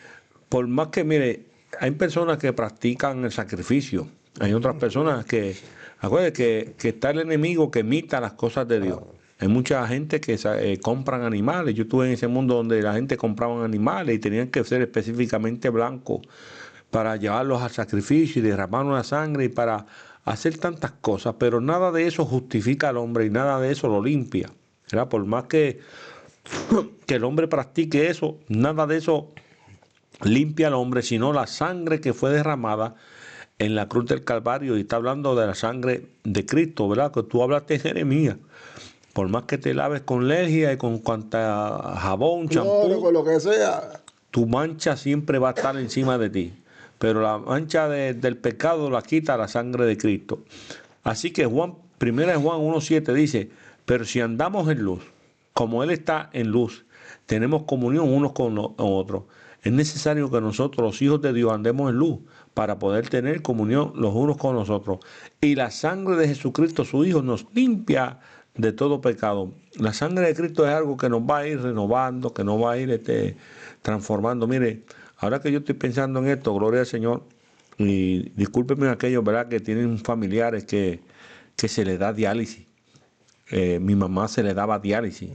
por más que, mire, hay personas que practican el sacrificio. Hay otras personas que, acuérdate que está el enemigo que imita las cosas de Dios. Hay mucha gente que compran animales. Yo estuve en ese mundo donde la gente compraba animales y tenían que ser específicamente blancos para llevarlos al sacrificio y derramar una sangre y para hacer tantas cosas, pero nada de eso justifica al hombre y nada de eso lo limpia, ¿verdad? Por más que el hombre practique eso, nada de eso limpia al hombre, sino la sangre que fue derramada en la cruz del Calvario. Y está hablando de la sangre de Cristo, ¿verdad? Que tú hablaste en Jeremías. Por más que te laves con lejía y con cuanta jabón, champú, Con lo que sea. tu mancha siempre va a estar encima de ti. Pero la mancha del pecado la quita la sangre de Cristo. Así que Juan 1 Juan 1:7 dice, pero si andamos en luz, como Él está en luz, tenemos comunión unos con otros. Es necesario que nosotros, los hijos de Dios, andemos en luz para poder tener comunión los unos con los otros. Y la sangre de Jesucristo, su Hijo, nos limpia de todo pecado. La sangre de Cristo es algo que nos va a ir renovando, que nos va a ir transformando. Mire, ahora que yo estoy pensando en esto, gloria al Señor, y discúlpenme aquellos, ¿verdad?, que tienen familiares que se les da diálisis. Mi mamá se le daba diálisis.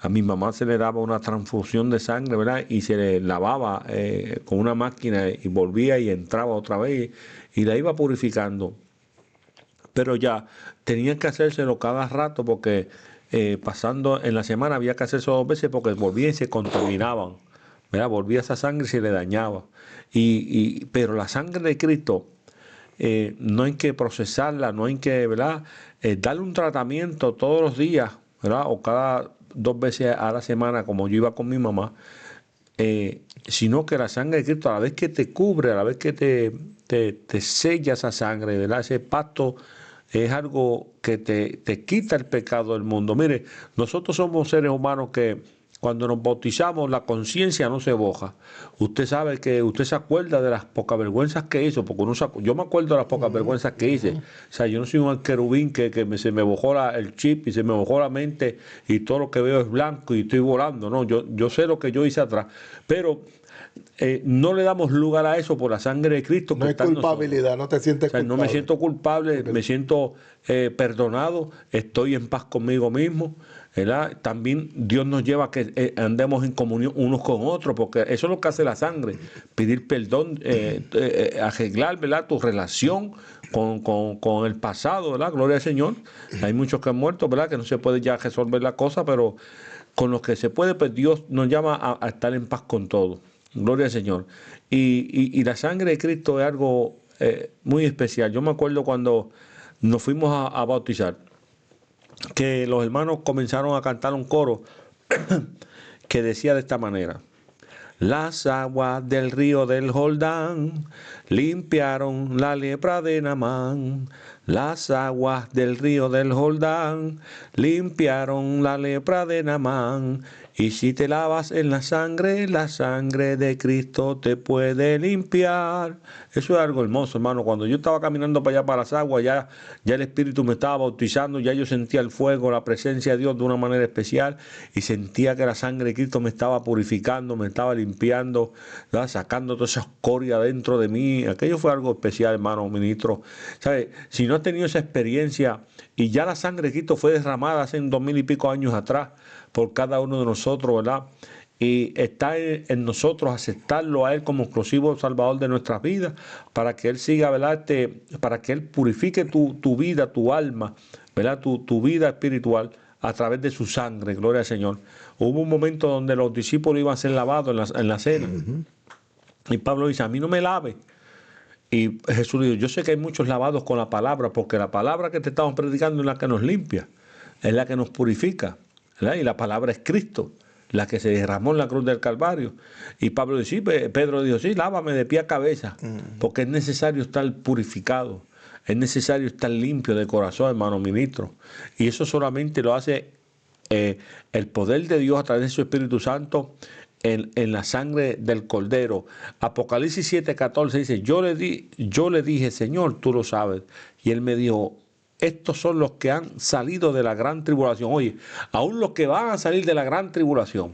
A mi mamá se le daba una transfusión de sangre, ¿verdad? Y se le lavaba con una máquina y volvía y entraba otra vez y la iba purificando. Pero ya tenían que hacérselo cada rato porque pasando en la semana había que hacerse 2 veces porque volvían y se contaminaban, ¿verdad? Volvía esa sangre y se le dañaba. Pero la sangre de Cristo no hay que procesarla, no hay que, ¿verdad?, darle un tratamiento todos los días, ¿verdad?, o cada 2 veces a la semana, como yo iba con mi mamá, sino que la sangre de Cristo, a la vez que te cubre, a la vez que te sella esa sangre, ¿verdad?, ese pacto es algo que te quita el pecado del mundo. Mire, nosotros somos seres humanos que cuando nos bautizamos la conciencia no se boja. Usted sabe que usted se acuerda de las pocas vergüenzas que hizo, porque yo me acuerdo de las pocas vergüenzas que hice. O sea, yo no soy un querubín que se me bojó el chip y se me bojó la mente y todo lo que veo es blanco y estoy volando. No, yo sé lo que yo hice atrás, pero no le damos lugar a eso por la sangre de Cristo. No hay culpabilidad, no te sientes culpable. No me siento culpable, me siento perdonado, estoy en paz conmigo mismo, ¿verdad? También Dios nos lleva a que andemos en comunión unos con otros, porque eso es lo que hace la sangre, pedir perdón, arreglar, ¿verdad?, tu relación con el pasado, ¿verdad? Gloria al Señor. Hay muchos que han muerto, ¿verdad?, que no se puede ya resolver la cosa, pero con los que se puede, pues Dios nos llama a estar en paz con todo. Gloria al Señor. Y la sangre de Cristo es algo muy especial. Yo me acuerdo cuando nos fuimos a bautizar, que los hermanos comenzaron a cantar un coro que decía de esta manera: las aguas del río del Jordán limpiaron la lepra de Naamán. Las aguas del río del Jordán limpiaron la lepra de Naamán. Y si te lavas en la sangre de Cristo te puede limpiar. Eso es algo hermoso, hermano. Cuando yo estaba caminando para allá, para las aguas, ya el Espíritu me estaba bautizando, ya yo sentía el fuego, la presencia de Dios de una manera especial, y sentía que la sangre de Cristo me estaba purificando, me estaba limpiando, ¿verdad?, sacando toda esa escoria dentro de mí. Aquello fue algo especial, hermano ministro. ¿Sabe? Si no has tenido esa experiencia y ya la sangre de Cristo fue derramada hace 2000 y pico años atrás, por cada uno de nosotros, ¿verdad? Y está en nosotros aceptarlo a Él como exclusivo Salvador de nuestras vidas, para que Él siga, ¿verdad? Para que Él purifique tu vida, tu alma, ¿verdad? Tu vida espiritual a través de su sangre, gloria al Señor. Hubo un momento donde los discípulos iban a ser lavados en la cena. Y Pablo dice, a mí no me lave. Y Jesús dijo, yo sé que hay muchos lavados con la palabra, porque la palabra que te estamos predicando es la que nos limpia, es la que nos purifica, ¿verdad? Y la palabra es Cristo, la que se derramó en la cruz del Calvario. Y Pablo dice, sí, Pedro dijo, sí, lávame de pie a cabeza, porque es necesario estar purificado, es necesario estar limpio de corazón, hermano ministro. Y eso solamente lo hace el poder de Dios a través de su Espíritu Santo en la sangre del Cordero. Apocalipsis 7:14 dice, yo le dije, Señor, tú lo sabes. Y Él me dijo, estos son los que han salido de la gran tribulación. Oye, aún los que van a salir de la gran tribulación,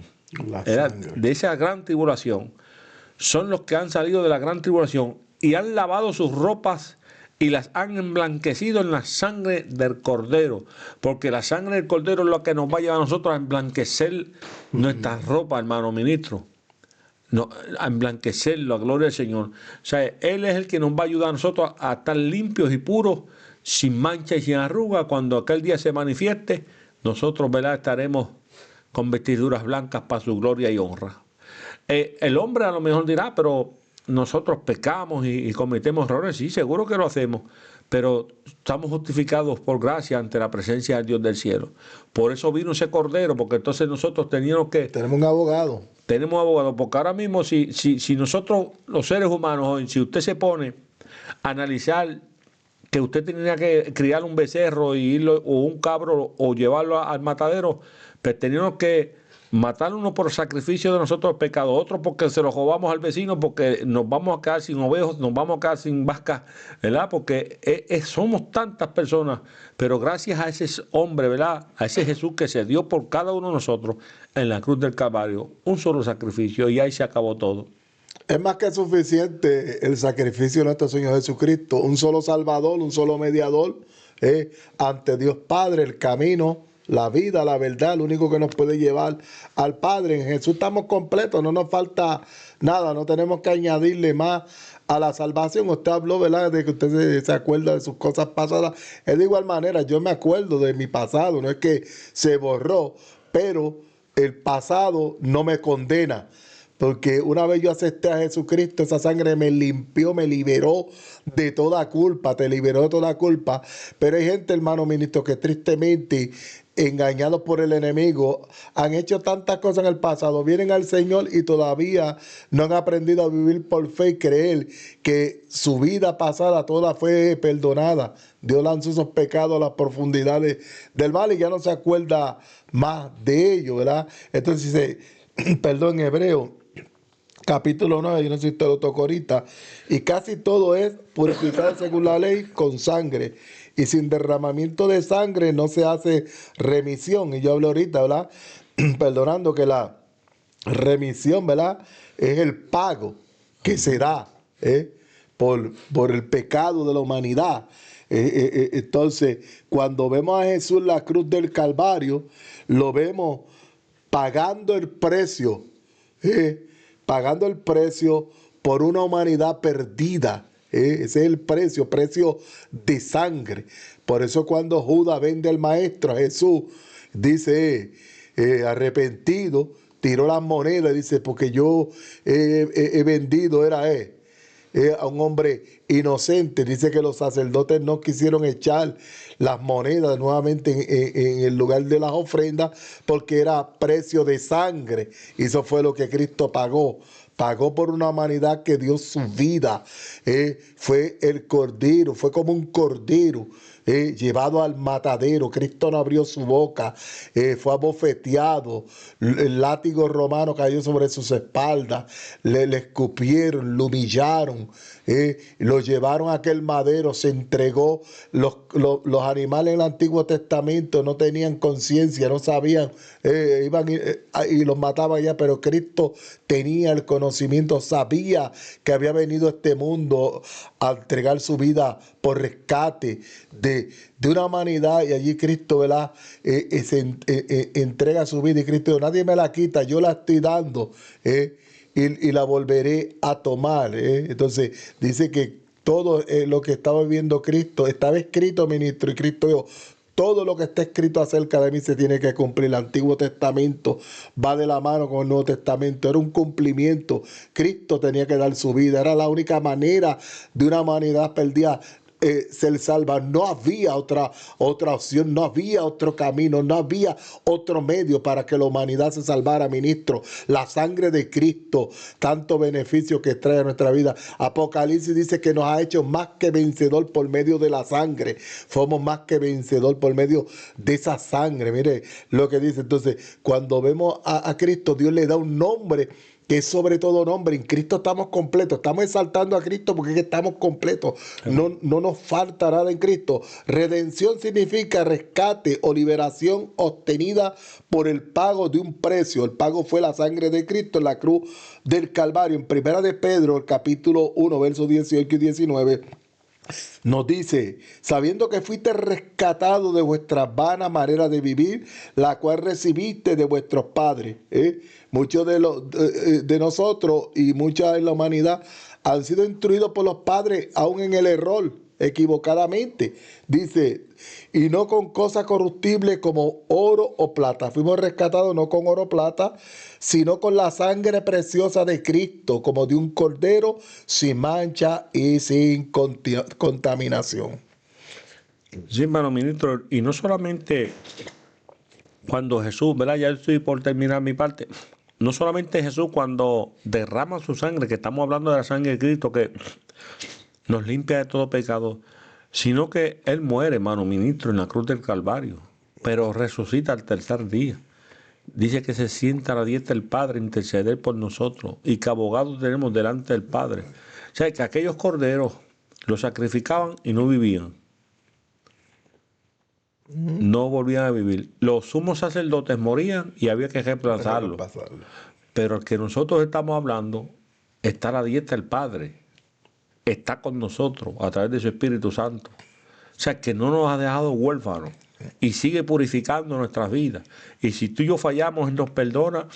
de esa gran tribulación, son los que han salido de la gran tribulación y han lavado sus ropas y las han emblanquecido en la sangre del Cordero, porque la sangre del Cordero es lo que nos va a llevar a nosotros a emblanquecer nuestras ropas, hermano ministro. No, a emblanquecerlo, a gloria del Señor. O sea, Él es el que nos va a ayudar a nosotros a estar limpios y puros, sin mancha y sin arruga. Cuando aquel día se manifieste, nosotros, ¿verdad?, estaremos con vestiduras blancas para su gloria y honra. El hombre a lo mejor dirá, pero nosotros pecamos y cometemos errores. Sí, seguro que lo hacemos, pero estamos justificados por gracia ante la presencia del Dios del cielo. Por eso vino ese Cordero, porque entonces nosotros teníamos que... Tenemos un abogado. Tenemos abogado, porque ahora mismo si nosotros, los seres humanos hoy, si usted se pone a analizar que usted tenía que criar un becerro o un cabro o llevarlo al matadero, pues teníamos que matar uno por sacrificio de nosotros pecados, otro porque se lo robamos al vecino, porque nos vamos a quedar sin ovejos, nos vamos a quedar sin vacas, ¿verdad? Porque somos tantas personas, pero gracias a ese hombre, ¿verdad? A ese Jesús que se dio por cada uno de nosotros en la cruz del Calvario, un solo sacrificio y ahí se acabó todo. Es más que suficiente el sacrificio de nuestro Señor Jesucristo, un solo Salvador, un solo mediador ante Dios Padre, el camino, la vida, la verdad, lo único que nos puede llevar al Padre. En Jesús estamos completos, no nos falta nada, no tenemos que añadirle más a la salvación. Usted habló, ¿verdad?, de que usted se acuerda de sus cosas pasadas. Es de igual manera, yo me acuerdo de mi pasado, no es que se borró, pero el pasado no me condena. Porque una vez yo acepté a Jesucristo, esa sangre me limpió, me liberó de toda culpa, te liberó de toda culpa. Pero hay gente, hermano ministro, que tristemente, engañados por el enemigo, han hecho tantas cosas en el pasado, vienen al Señor y todavía no han aprendido a vivir por fe y creer que su vida pasada toda fue perdonada. Dios lanzó esos pecados a las profundidades del mar y ya no se acuerda más de ellos, ¿verdad? Entonces dice, perdón, en Hebreo, capítulo 9, yo no sé si usted lo tocó ahorita, y casi todo es purificado según la ley con sangre, y sin derramamiento de sangre no se hace remisión. Y yo hablo ahorita, ¿verdad? Perdonando que la remisión, ¿verdad?, es el pago que se da por el pecado de la humanidad. Entonces, cuando vemos a Jesús en la cruz del Calvario, lo vemos pagando el precio, pagando el precio por una humanidad perdida. Ese es el precio de sangre. Por eso cuando Judas vende al maestro, a Jesús, dice, arrepentido, tiró las monedas, dice, porque yo he vendido, a un hombre inocente. Dice que los sacerdotes no quisieron echar las monedas nuevamente en el lugar de las ofrendas porque era precio de sangre. Y eso fue lo que Cristo pagó. Pagó por una humanidad que dio su vida. Fue el cordero, fue como un cordero llevado al matadero. Cristo no abrió su boca, fue abofeteado. El látigo romano cayó sobre sus espaldas. Le escupieron, lo humillaron. Lo llevaron a aquel madero, se entregó. Los animales en el Antiguo Testamento no tenían conciencia, no sabían, iban y los mataban ya, pero Cristo tenía el conocimiento, sabía que había venido a este mundo a entregar su vida por rescate de una humanidad, y allí Cristo, ¿verdad? Entrega su vida, y Cristo dijo, nadie me la quita, yo la estoy dando, y la volveré a tomar. Entonces dice que todo lo que estaba viviendo Cristo estaba escrito, ministro, y Cristo dijo, todo lo que está escrito acerca de mí se tiene que cumplir. El Antiguo Testamento va de la mano con el Nuevo Testamento. Era un cumplimiento. Cristo tenía que dar su vida. Era la única manera de una humanidad perdida ser salva. No había otra opción, no había otro camino, no había otro medio para que la humanidad se salvara, ministro. La sangre de Cristo, tanto beneficio que trae a nuestra vida. Apocalipsis dice que nos ha hecho más que vencedor por medio de la sangre. Somos más que vencedor por medio de esa sangre. Mire lo que dice. Entonces, cuando vemos a Cristo, Dios le da un nombre que es sobre todo nombre. En Cristo estamos completos. Estamos exaltando a Cristo porque es que estamos completos. No nos falta nada en Cristo. Redención significa rescate o liberación obtenida por el pago de un precio. El pago fue la sangre de Cristo en la cruz del Calvario. En Primera de Pedro, el capítulo 1, versos 18 y 19, nos dice, sabiendo que fuiste rescatado de vuestra vana manera de vivir, la cual recibiste de vuestros padres. Muchos de nosotros y mucha de la humanidad han sido instruidos por los padres aún en el error, equivocadamente. Dice, y no con cosas corruptibles como oro o plata. Fuimos rescatados no con oro o plata, sino con la sangre preciosa de Cristo, como de un cordero, sin mancha y sin contaminación. Sí, hermano ministro, y no solamente cuando Jesús, ¿verdad? Ya estoy por terminar mi parte. No solamente Jesús cuando derrama su sangre, que estamos hablando de la sangre de Cristo, que nos limpia de todo pecado, sino que Él muere, hermano ministro, en la cruz del Calvario, pero resucita al tercer día. Dice que se sienta a la diestra del Padre, interceder por nosotros, y que abogados tenemos delante del Padre. O sea, que aquellos corderos los sacrificaban y no vivían. No volvían a vivir. Los sumos sacerdotes morían y había que reemplazarlos. Pero el que nosotros estamos hablando está a la diestra del Padre. Está con nosotros a través de su Espíritu Santo. O sea, que no nos ha dejado huérfanos y sigue purificando nuestras vidas. Y si tú y yo fallamos, Él nos perdona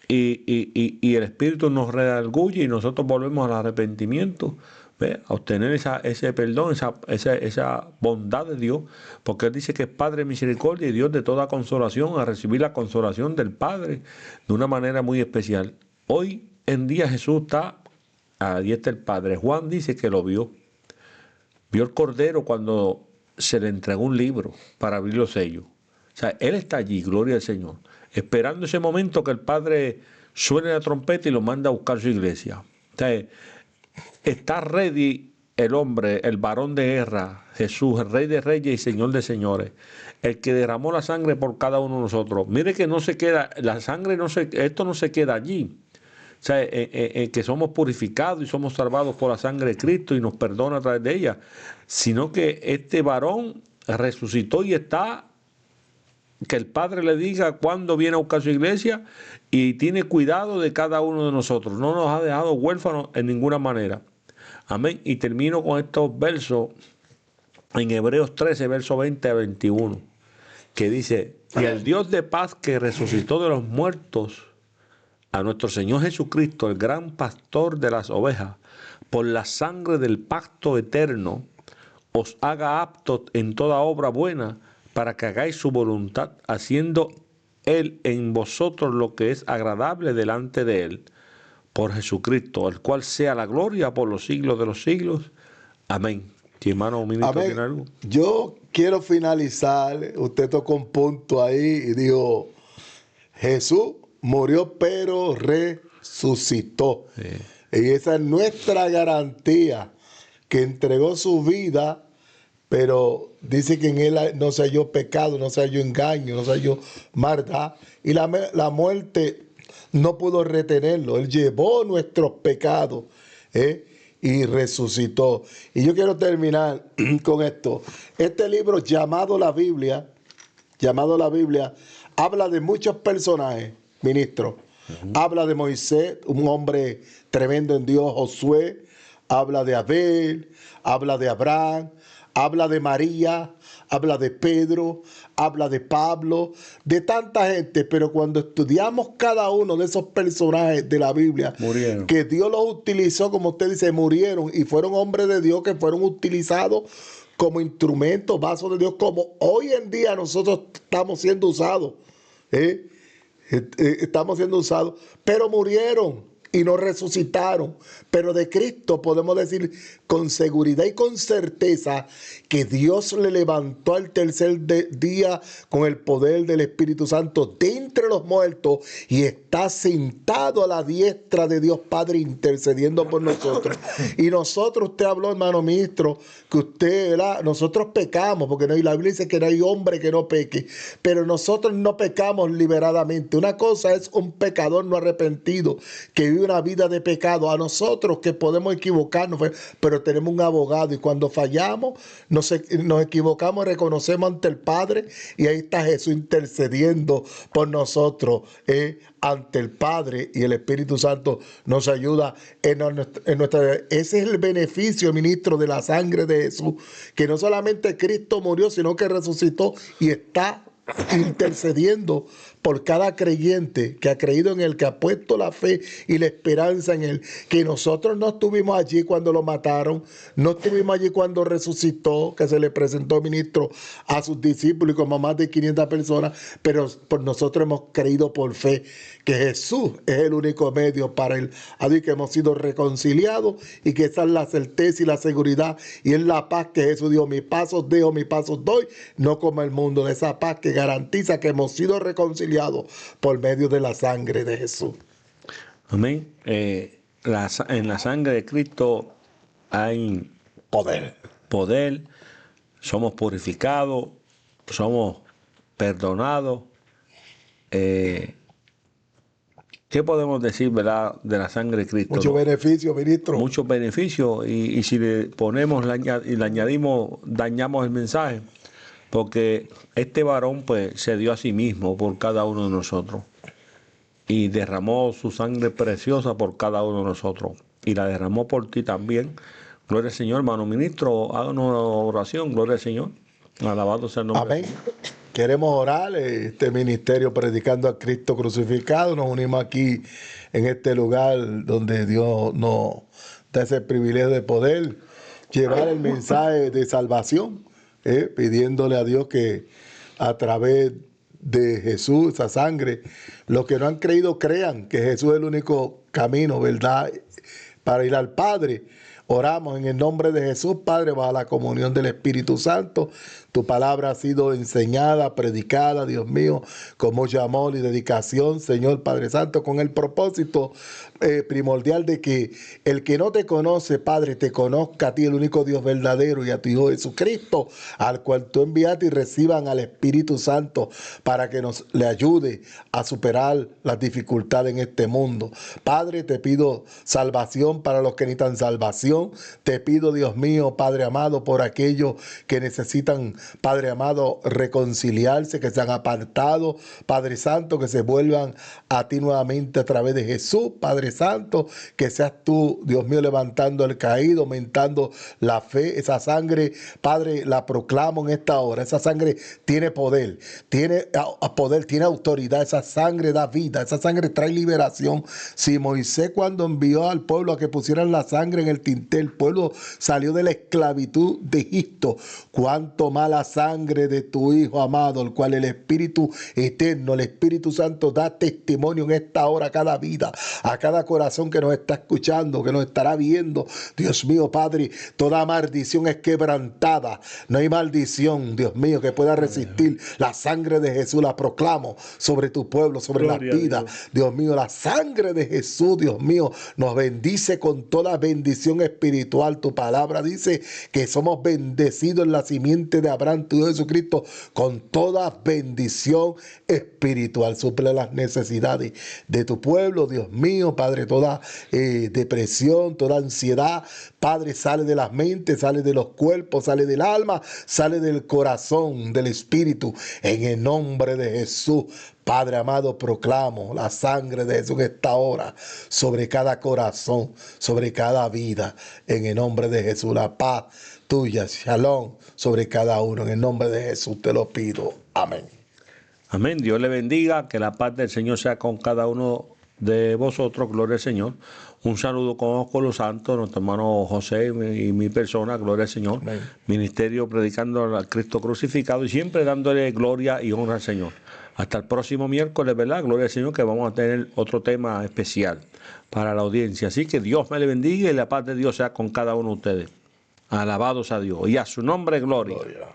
y el Espíritu nos redarguye y nosotros volvemos al arrepentimiento, ¿ve? A obtener ese perdón, esa bondad de Dios, porque Él dice que es Padre de misericordia y Dios de toda consolación, a recibir la consolación del Padre de una manera muy especial. Hoy en día Jesús está a la diestra del Padre. Juan dice que lo vio. Vio el Cordero cuando se le entregó un libro para abrir los sellos. O sea, Él está allí, gloria al Señor, esperando ese momento que el Padre suene la trompeta y lo manda a buscar su iglesia. O sea, está ready el hombre, el varón de guerra, Jesús, el Rey de Reyes y Señor de Señores, el que derramó la sangre por cada uno de nosotros. Mire que no se queda, la sangre esto no se queda allí. O sea, que somos purificados y somos salvados por la sangre de Cristo y nos perdona a través de ella, sino que este varón resucitó y está, que el Padre le diga cuándo viene a buscar su iglesia y tiene cuidado de cada uno de nosotros. No nos ha dejado huérfanos en ninguna manera. Amén. Y termino con estos versos en Hebreos 13, versos 20 a 21, que dice, y el Dios de paz que resucitó de los muertos a nuestro Señor Jesucristo, el gran pastor de las ovejas, por la sangre del pacto eterno, os haga aptos en toda obra buena, para que hagáis su voluntad, haciendo Él en vosotros lo que es agradable delante de Él, por Jesucristo, al cual sea la gloria por los siglos de los siglos. Amén. Si hermano ministro tiene algo. Yo quiero finalizar, usted tocó un punto ahí y dijo, Jesús murió pero resucitó. Sí. Y esa es nuestra garantía, que entregó su vida, pero dice que en Él no se halló pecado, no se halló engaño, no se halló maldad. Y la muerte no pudo retenerlo. Él llevó nuestros pecados y resucitó. Y yo quiero terminar con esto. Este libro llamado la Biblia, habla de muchos personajes, ministro. Habla de Moisés, un hombre tremendo en Dios, Josué, habla de Abel, habla de Abraham, habla de María, habla de Pedro, habla de Pablo, de tanta gente, pero cuando estudiamos cada uno de esos personajes de la Biblia, Murieron. que Dios los utilizó, como usted dice, murieron y fueron hombres de Dios que fueron utilizados como instrumentos, vasos de Dios, como hoy en día nosotros estamos siendo usados. ¿eh? Estamos siendo usados, pero murieron y no resucitaron. Pero de Cristo podemos decir con seguridad y con certeza que Dios le levantó al tercer día con el poder del Espíritu Santo de entre los muertos y está sentado a la diestra de Dios Padre intercediendo por nosotros. Y nosotros, usted habló, hermano ministro, que usted, ¿verdad? Nosotros pecamos, porque no, y la Biblia dice que no hay hombre que no peque, pero nosotros no pecamos liberadamente. Una cosa es un pecador no arrepentido que vive una vida de pecado. A nosotros que podemos equivocarnos, pero tenemos un abogado y cuando fallamos nos equivocamos y reconocemos ante el Padre y ahí está Jesús intercediendo por nosotros ante el Padre, y el Espíritu Santo nos ayuda en nuestra vida. Ese es el beneficio, ministro, de la sangre de Jesús, que no solamente Cristo murió, sino que resucitó y está intercediendo por cada creyente que ha creído en Él, que ha puesto la fe y la esperanza en Él, que nosotros no estuvimos allí cuando lo mataron, no estuvimos allí cuando resucitó, que se le presentó, ministro, a sus discípulos y como más de 500 personas, pero por nosotros hemos creído por fe que Jesús es el único medio para Él, así que hemos sido reconciliados y que esa es la certeza y la seguridad y es la paz que Jesús dijo: mis pasos dejo, mis pasos doy, no como el mundo, de esa paz que garantiza que hemos sido reconciliados por medio de la sangre de Jesús. Amén. En la sangre de Cristo hay poder, somos purificados, somos perdonados. ¿Qué podemos decir, verdad, de la sangre de Cristo? Mucho beneficio, ministro. Muchos beneficios, y si le ponemos y le añadimos, dañamos el mensaje, porque este varón pues se dio a sí mismo por cada uno de nosotros y derramó su sangre preciosa por cada uno de nosotros y la derramó por ti también. Gloria al Señor, hermano ministro, háganos una oración. Gloria al Señor, alabado sea el nombre. Amén. Queremos orar, este ministerio predicando a Cristo crucificado. Nos unimos aquí en este lugar donde Dios nos da ese privilegio de poder llevar el mensaje de salvación, pidiéndole a Dios que a través de Jesús, esa sangre, los que no han creído crean que Jesús es el único camino, verdad, para ir al Padre. Oramos en el nombre de Jesús, Padre, bajo la comunión del Espíritu Santo. Tu palabra ha sido enseñada, predicada, Dios mío, con mucho amor y dedicación, Señor Padre Santo, con el propósito primordial de que el que no te conoce, Padre, te conozca a ti, el único Dios verdadero, y a tu Hijo Jesucristo, al cual tú enviaste, y reciban al Espíritu Santo para que le ayude a superar las dificultades en este mundo. Padre, te pido salvación para los que necesitan salvación. Te pido, Dios mío, Padre amado, por aquellos que necesitan, Padre amado, reconciliarse, que se han apartado, Padre Santo, que se vuelvan a ti nuevamente a través de Jesús, Padre Santo, que seas tú, Dios mío, levantando el caído, aumentando la fe. Esa sangre, Padre, la proclamo en esta hora. Esa sangre tiene poder, tiene autoridad. Esa sangre da vida, esa sangre trae liberación. Si Moisés, cuando envió al pueblo a que pusieran la sangre en el tintel, el pueblo salió de la esclavitud de Egipto, cuánto más la sangre de tu Hijo amado, el cual el Espíritu eterno, el Espíritu Santo, da testimonio en esta hora a cada vida, a cada corazón que nos está escuchando, que nos estará viendo. Dios mío, Padre, toda maldición es quebrantada. No hay maldición, Dios mío, que pueda resistir la sangre de Jesús. La proclamo sobre tu pueblo, sobre las vidas. Dios mío, la sangre de Jesús, Dios mío, nos bendice con toda bendición espiritual. Tu palabra dice que somos bendecidos en la simiente de Abraham, tu Hijo Jesucristo, con toda bendición espiritual. Suple las necesidades de tu pueblo, Dios mío, Padre. Toda depresión, toda ansiedad, Padre, sale de las mentes, sale de los cuerpos, sale del alma, sale del corazón, del espíritu, en el nombre de Jesús. Padre amado, proclamo la sangre de Jesús en esta hora sobre cada corazón, sobre cada vida, en el nombre de Jesús. La paz tuya. Shalom sobre cada uno. En el nombre de Jesús te lo pido. Amén. Amén. Dios le bendiga. Que la paz del Señor sea con cada uno de vosotros. Gloria al Señor. Un saludo con los santos, nuestro hermano José y mi persona. Gloria al Señor. Amén. Ministerio predicando a Cristo crucificado y siempre dándole gloria y honra al Señor. Hasta el próximo miércoles, ¿verdad? Gloria al Señor, que vamos a tener otro tema especial para la audiencia. Así que Dios me le bendiga y la paz de Dios sea con cada uno de ustedes. Alabados a Dios y a su nombre gloria. Gloria.